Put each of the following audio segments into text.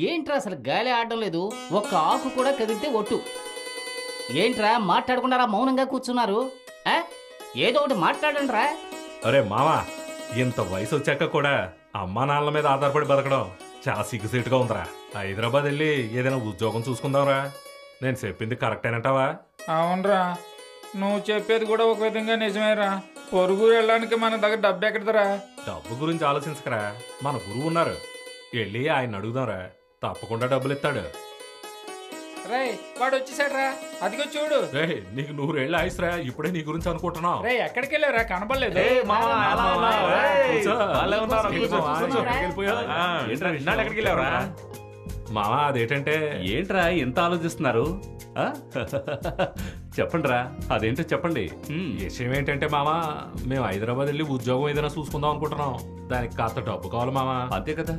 ఏంట్రా అసలు గాలి ఆడడం లేదు, ఒక్క ఆకు కూడా కదిలితే ఒట్టు. ఏంట్రా మాట్లాడకుండా మౌనంగా కూర్చున్నారు? ఏదో ఒకటి మాట్లాడండి రా. అరే మావా, ఇంత వయసు వచ్చాక కూడా అమ్మా నాన్నల మీద ఆధారపడి బతకడం చాలా సిగ్గుసేటుగా ఉందిరా. హైదరాబాద్ వెళ్ళి ఏదైనా ఉద్యోగం చూసుకుందాంరా. నేను చెప్పింది కరెక్టేనంటావా? అవునరా, నువ్వు చెప్పేది కూడా ఒక విధంగా నిజమేరా. పొరుగురు వెళ్ళడానికి మన దగ్గర డబ్బు ఎక్కడదరా? డబ్బు గురించి ఆలోచించకరా, మన గురువు ఉన్నారు, వెళ్ళి ఆయన అడుగుదాంరా, తప్పకుండా డబ్బులు ఇస్తాడు. రే వాడు వచ్చేసాడ్రా, అదిగో చూడు. రే నీకు 100 ఏళ్ళ ఆయుస్రా, ఇప్పుడే నీ గురించి అనుకుంటున్నావు. రే ఎక్కడికి వెళ్ళారా, కనపడలేదు. మామా అదేంటంటే ఏంట్రా ఎంత ఆలోచిస్తున్నారు? చెప్పండిరా, అదేంటో చెప్పండి. విషయం ఏంటంటే మామా, మేము హైదరాబాద్ వెళ్ళి ఉద్యోగం ఏదైనా చూసుకుందాం అనుకుంటున్నాం. దానికి కాస్త డబ్బు కావాలి మామా. అంతే కదా,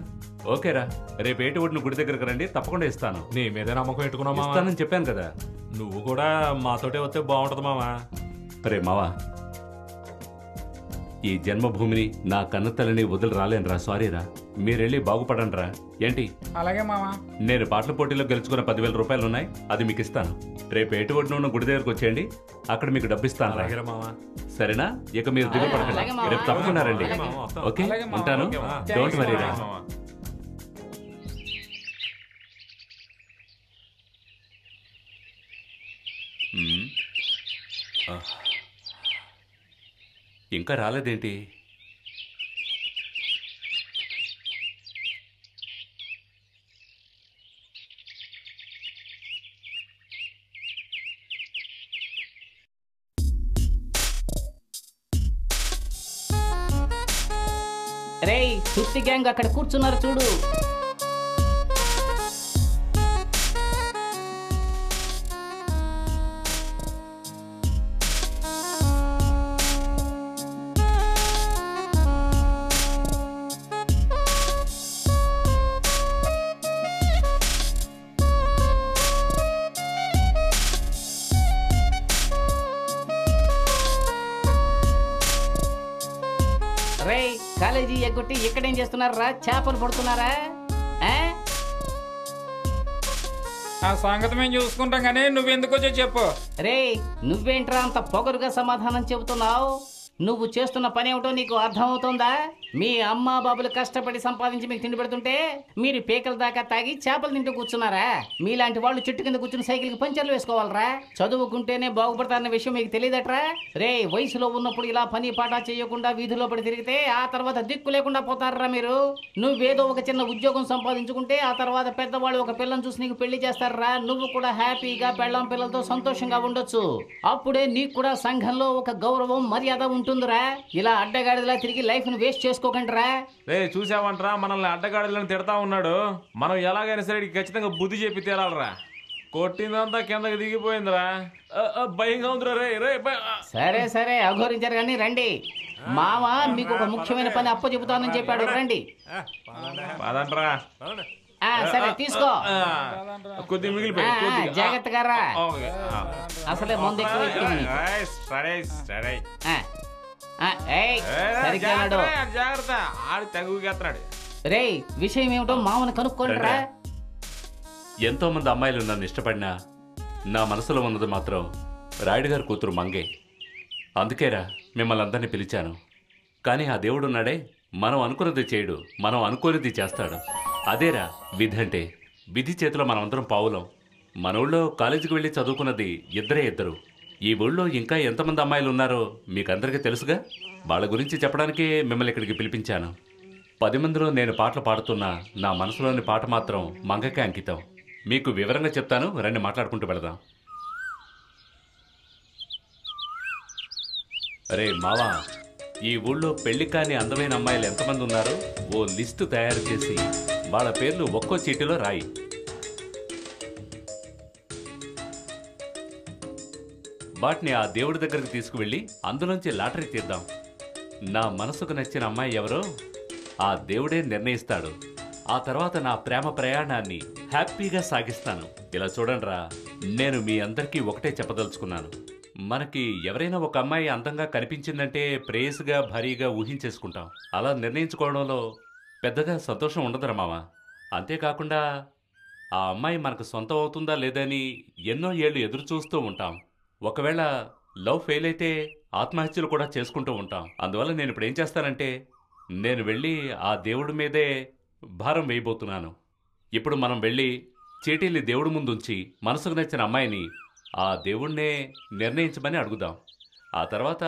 ఓకేరా. రేపు ఏటి ఒడిని గుడి దగ్గరకు రండి, తప్పకుండా ఇస్తాను. నీ మీదే నమ్మకం పెట్టుకున్నావు, ఇస్తానని చెప్పాను కదా. నువ్వు కూడా మాతోటే వస్తే బాగుంటది మామా. రే మావా, ఈ జన్మభూమిని నా కన్న తల్లిని వదిలి రాలేనురా. సారీరా, మీరెళ్ళి బాగుపడండి రా. ఏంటి? అలాగే మామా. నేను పాటల పోటీలో గెలుచుకున్న 10,000 రూపాయలు ఉన్నాయి, అది మీకు ఇస్తాను. రేపు ఎటు ఒడిన ఉన్న గుడి దగ్గరకు వచ్చేయండి, అక్కడ మీకు డబ్బు ఇస్తాను రా. సరేనా? ఇక మీరు దిగుపడకండి, రేపు తప్పకుండా రండి. ఓకే, ఉంటాను. డోంట్ వరీ రా. ఇంకా రాలేదేంటి? రేయ్ సుత్తి గ్యాంగ్ అక్కడ కూర్చున్నారు చూడు. రేయ్ కాలేజీ ఎగ్గొట్టి ఇక్కడేం చేస్తున్నారా? చేపలు పడుతున్నారా? ఆ సంగతి మేము చూసుకుంటాం కానీ నువ్వెందుకు వచ్చో చెప్పు. రేయ్ నువ్వేంట్రా అంత పొగరుగా సమాధానం చెబుతున్నావు? నువ్వు చేస్తున్న పని ఏమిటో నీకు అర్థమవుతుందా? మీ అమ్మా బాబులు కష్టపడి సంపాదించి మీకు తిండి పెడుతుంటే మీరు పీకల దాకా తాగి చేపలు తింటూ కూర్చున్నారా? మీలాంటి వాళ్ళు చెట్టు కింద కూర్చుని సైకిల్కి పంచర్లు వేసుకోవాలరా? చదువుకుంటేనే బాగుపడతారన్న విషయం మీకు తెలియదట్రా? రే వయసులో ఉన్నప్పుడు ఇలా పని పాట చేయకుండా వీధిలో పడి తిరిగితే ఆ తర్వాత దిక్కు లేకుండా పోతారా మీరు? నువ్వేదో ఒక చిన్న ఉద్యోగం సంపాదించుకుంటే ఆ తర్వాత పెద్దవాళ్ళు ఒక పిల్లని చూసి నీకు పెళ్లి చేస్తారా? నువ్వు కూడా హ్యాపీగా పెళ్ళం పిల్లలతో సంతోషంగా ఉండొచ్చు. అప్పుడే నీకు కూడా సంఘంలో ఒక గౌరవం మర్యాద ఉంటుందిరా. ఇలా అడ్డగాడిలా తిరిగి లైఫ్ ను వేస్ట్ చేసుకోకండి రా. రే చూసావంటరా, మనల్ని అడ్డగాడిలను తిడతా ఉన్నాడు. మనం ఎలాగైనా సరే ఖచ్చితంగా బుద్ధి చెప్పి తీరాలరా. కొట్టిందంతా కిందకి దిగిపోయిందిరా, భయంగా ఉందిరా. రే రే సరే సరే అఘోరించారు కానీ రండి. మామ మీకు ఒక ముఖ్యమైన పని అప్ప చెబుతానని చెప్పాడు, రండి. పదండ్రా. సరే తీసుకో, కొద్దిగా మిగిలిపోయి జాగ్రత్తగా రా. అసలే ముందు జాగ్రత్త, ఆడు తగుగెత్తాడు. రే విషయం ఏమిటో మామని కనుక్కోండిరా. ఎంతో మంది అమ్మాయిలు నన్ను ఇష్టపడినా నా మనసులో ఉన్నది మాత్రం రాయుడు గారి కూతురు మంగే. అందుకేరా మిమ్మల్ని అందరినీ పిలిచాను. కానీ ఆ దేవుడు ఉన్నాడే, మనం అనుకున్నది చేయడు, మనం అనుకోనిది చేస్తాడు. అదేరా విధి అంటే. విధి చేతిలో మనమందరం పావులం. మన ఊళ్ళో కాలేజీకి వెళ్ళి చదువుకున్నది ఇద్దరు. ఈ ఊళ్ళో ఇంకా ఎంతమంది అమ్మాయిలు ఉన్నారో మీకందరికీ తెలుసుగా. వాళ్ళ గురించి చెప్పడానికే మిమ్మల్ని ఇక్కడికి పిలిపించాను. 10 మందిలో నేను పాటలు పాడుతున్నా నా మనసులోని పాట మాత్రం మంగకే అంకితం. మీకు వివరంగా చెప్తాను, రండి మాట్లాడుకుంటూ వెళదాం. అరే మావా, ఈ ఊళ్ళో పెళ్లి కాని అందమైన అమ్మాయిలు ఎంతమంది ఉన్నారో ఓ లిస్టు తయారు చేసి వాళ్ళ పేర్లు ఒక్కో చీటిలో రాయి. వాటిని ఆ దేవుడి దగ్గరికి తీసుకువెళ్ళి అందులోంచి లాటరీ తీద్దాం. నా మనసుకు నచ్చిన అమ్మాయి ఎవరో ఆ దేవుడే నిర్ణయిస్తాడు. ఆ తర్వాత నా ప్రేమ ప్రయాణాన్ని హ్యాపీగా సాగిస్తాను. ఇలా చూడండిరా, నేను మీ అందరికీ ఒకటే చెప్పదలుచుకున్నాను. మనకి ఎవరైనా ఒక అమ్మాయి అందంగా కనిపించిందంటే ప్రేయస్గా భారీగా ఊహించేసుకుంటాం. అలా నిర్ణయించుకోవడంలో పెద్దగా సంతోషం ఉండదురా మామ. అంతేకాకుండా ఆ అమ్మాయి మనకు సొంతం అవుతుందా లేదని ఎన్నో ఏళ్ళు ఎదురు చూస్తూ ఉంటాం. ఒకవేళ లవ్ ఫెయిల్ అయితే ఆత్మహత్యలు కూడా చేసుకుంటూ ఉంటాం. అందువల్ల నేను ఇప్పుడు ఏం చేస్తానంటే నేను వెళ్ళి ఆ దేవుడి మీదే భారం వేయబోతున్నాను. ఇప్పుడు మనం వెళ్ళి చీటీల్ని దేవుడి ముందుంచి మనసుకు నచ్చిన అమ్మాయిని ఆ దేవుడినే నిర్ణయించమని అడుగుదాం. ఆ తర్వాత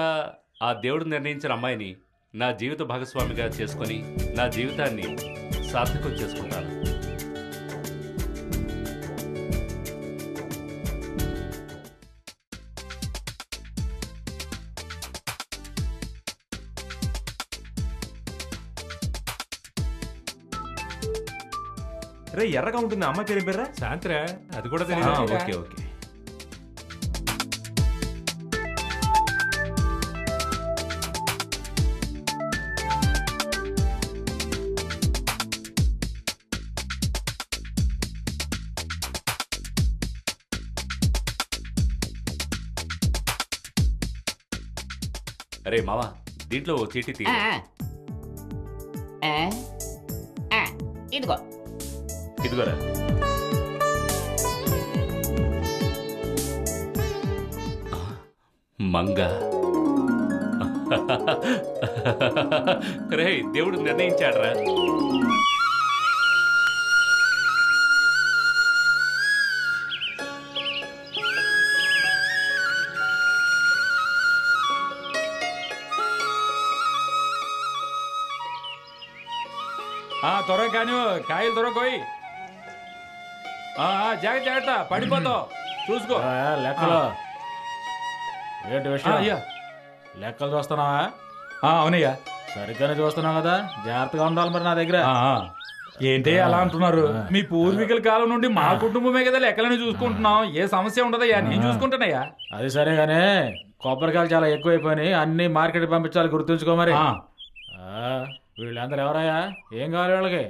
ఆ దేవుడు నిర్ణయించిన అమ్మాయిని నా జీవిత భాగస్వామిగా చేసుకొని నా జీవితాన్ని సార్థకం చేసుకుంటాను. రే ఎర్రగా ఉంటుంది అమ్మాయి పేరు పేర్రా? శాంతిరా, అది కూడా ఆ, తెలియదు. Okay okay. అరే మావా, దీంట్లో ఓ చీటీ తీ. ఆ, ఆ, ఆ, ఇదిగో. ఇదిగోరా. మంగ. రే దేవుడు నిర్ణయించాడ్రా. త్వరగా కానీ కాయలు త్వరకోయి. జాగ్రత్త జాగ్రత్త, పడిపోతావు చూసుకో. లెక్కలు ఏంటి విషయం? అయ్యా లెక్కలు చూస్తున్నావా? అవునయ్యా. సరిగ్గానే చూస్తున్నావు కదా, జాగ్రత్తగా ఉండాలి మరి నా దగ్గర. ఏంటి అలా అంటున్నారు? మీ పూర్వీకుల కాలం నుండి మా కుటుంబమే కదా లెక్కలని చూసుకుంటున్నాం. ఏ సమస్య ఉండదయ్యా, నేను చూసుకుంటానయ్యా. అది సరే గానీ కొబ్బరికాయలు చాలా ఎక్కువైపోయినాయి, అన్ని మార్కెట్ పంపించాలి, గుర్తుంచుకో మరి. వీళ్ళందరూ ఎవరయ్యా? ఏం కావాలి వీళ్ళకి?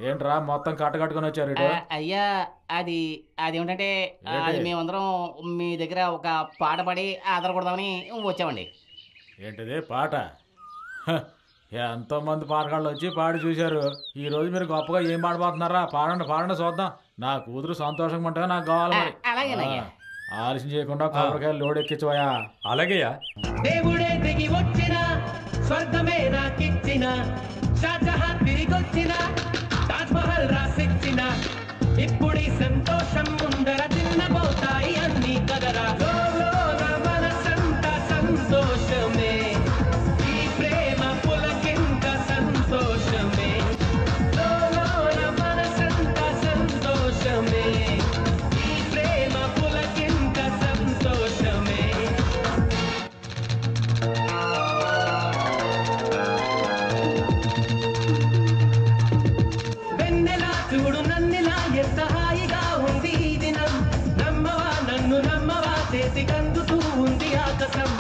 ఏంట్రా మొత్తం కట్టుకొని వచ్చారు ఇటు? అయ్యా అది అదేమిటంటే అది మేమందరం మీ దగ్గర ఒక పాట పాడి ఆధారపడదామని వచ్చామండి. ఏంటిది పాట? హ, ఎంతో మంది పాటగాళ్ళు వచ్చి పాడి చూశారు. ఈ రోజు మీరు గొప్పగా ఏం పాడబోతున్నారా? పాడండి పాడండి చూద్దాం. నా కూతురు సంతోషంగా ఉంటే నాకు కావాలి మరి. అలాగేనయ్యా. ఆలస్యం చేయకుండా కొబ్బరికాయలు లోడ్ ఎక్కించవయా. అలాగేయా. దేవుడే దిగి వచ్చిన స్వర్గమే నాకిచ్చిన షాజహాన్ తిరిగొచ్చిన తాజ్ మహల్ రాసిచ్చిన ఇప్పుడీ సంతోషం ముందర తిన్నబోతాయి అన్ని కదరా. లోలోన మనసంతా సంతోషమే, ఈ ప్రేమ పులకింత సంతోషమే. లోలోన మనసంతా సంతోషమే, ఈ ప్రేమ పులకింత సంతోషమే. వెన్నెలా చూడు నన్నెలా ఎంత హాయిగా ఉంది ఈ దినం. నమ్మవా నన్ను నమ్మవా, చేతికందుతూ ఉంది ఆకాశం.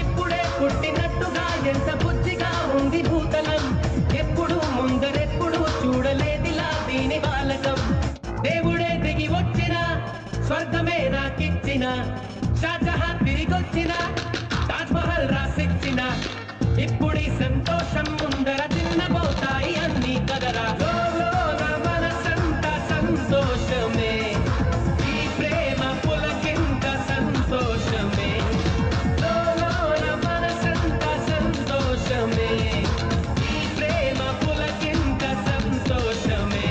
ఇప్పుడే పుట్టినట్టుగా ఎంత బుద్ధిగా ఉంది భూతలం. ఎప్పుడు ముందరెప్పుడు చూడలేదిలా దీని బాలకం. దేవుడే దిగి వచ్చిన స్వర్గమే నాకిచ్చిన షాజహాన్ తిరిగొచ్చిన తాజ్ మహల్ రాసిచ్చిన ఇప్పుడీ సంతోషం ముందర తిన్నబోతాయి అన్ని కదరా. లోలోన మనసంతా సంతోషమే, ఈ ప్రేమ పులకింత సంతోషమే. లోలోన మనసంతా సంతోషమే, ఈ ప్రేమ పులకింత సంతోషమే.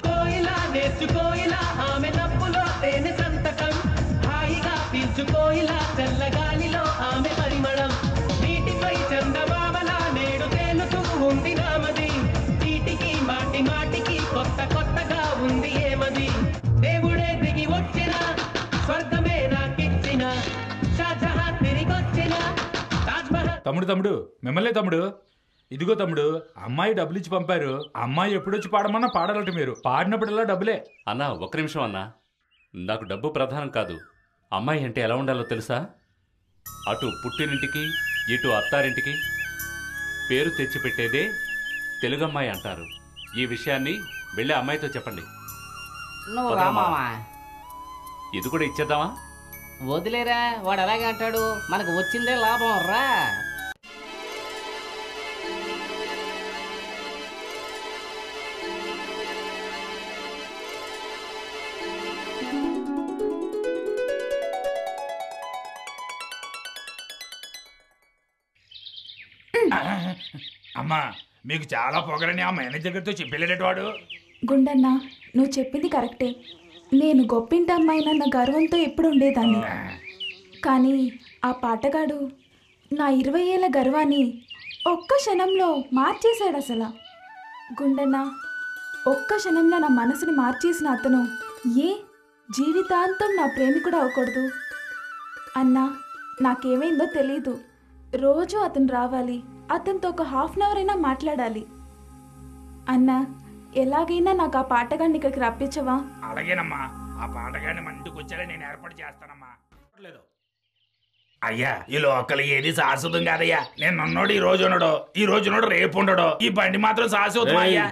కోయిలా నేర్చుకోయిలా ఆమె నవ్వులో తేనె సంతకం. హాయిగా పీల్చుకోయిలా చల్లగాలిలో ఆమె పరిమళం. నీటిపై చందమామలా నేడు తేలుతూ ఉంది నామది. చీటికి మాటి మాటికి కొత్త కొత్తగా ఉంది ఏమది. దేవుడే దిగి వచ్చిన స్వర్గమే నాకిచ్చిన షాజహాన్ తిరిగొచ్చిన తాజ్ మహల్. తమ్ముడు మిమ్మల్ని తమ్ముడు. ఇదిగో తమ్ముడు, అమ్మాయి డబ్బులు ఇచ్చి పంపారు. అమ్మాయి ఎప్పుడొచ్చి పాడమన్నా పాడాలట. మీరు పాడినప్పుడల్లా డబ్బులే. అన్నా ఒక్క నిమిషం అన్నా, నాకు డబ్బు ప్రధానం కాదు. అమ్మాయి అంటే ఎలా ఉండాలో తెలుసా? అటు పుట్టినింటికి ఇటు అత్తారింటికి పేరు తెచ్చిపెట్టేదే తెలుగమ్మాయి అంటారు. ఈ విషయాన్ని వెళ్ళే అమ్మాయితో చెప్పండి. నువ్వు వదలమ్మా. రామావా, ఇది కూడా ఇచ్చేద్దామా? వదిలేరా, వాడు అలాగే అంటాడు. మనకు వచ్చిందే లాభం రా. అమ్మా మీకు చాలా పొగరని ఆ మేనేజర్ గారితో చెప్పేలేడట వాడు. గుండన్న, నువ్వు చెప్పింది కరెక్టే. నేను గొప్పింటి అమ్మాయినన్న గర్వంతో ఎప్పుడు ఉండేదాన్ని. కానీ ఆ పాటగాడు నా 20 ఏళ్ళ గర్వాన్ని ఒక్క క్షణంలో మార్చేశాడు అసలు. గుండన్న, ఒక్క క్షణంలో నా మనసుని మార్చేసిన అతను జీవితాంతం నా ప్రేమికుడు అవ్వకూడదు? అన్నా, నాకేమైందో తెలీదు. రోజు అతను రావాలి, అతనితో ఒక హాఫ్ అన్ అవర్ అయినా మాట్లాడాలి. అన్నా, ఎలాగైనా నాకు ఆ పాటగాడిని ఇక్కడికి రప్పించవా? అలాగేనమ్మా, ఆ పాటగాడిని మన ఇంటికి వచ్చేలా నేను ఏర్పాటు చేస్తానమ్మా. అయ్యా, ఈ లోకల్ ఏది శాశ్వతం కాదయ్యా. నేను నన్నోడు ఈ రోజు ఉన్నాడు, ఈ రోజు ఉన్నాడు, రేపు ఉండడు. ఈ బండి మాత్రం శాశ్వతం అయ్యా.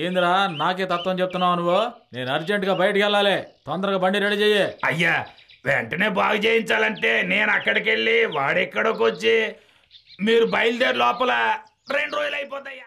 ఏందిరా నాకే తత్వం చెప్తున్నావు నువ్వు? నేను అర్జెంటుగా బయటికి వెళ్ళాలి, తొందరగా బండి రెడీ చెయ్యి. అయ్యా, వెంటనే బాగు చేయించాలంటే నేను అక్కడికి వెళ్ళి వాడెక్కడికి వచ్చి మీరు బయలుదేరి లోపల 2 రోజులు అయిపోతాయ్యా.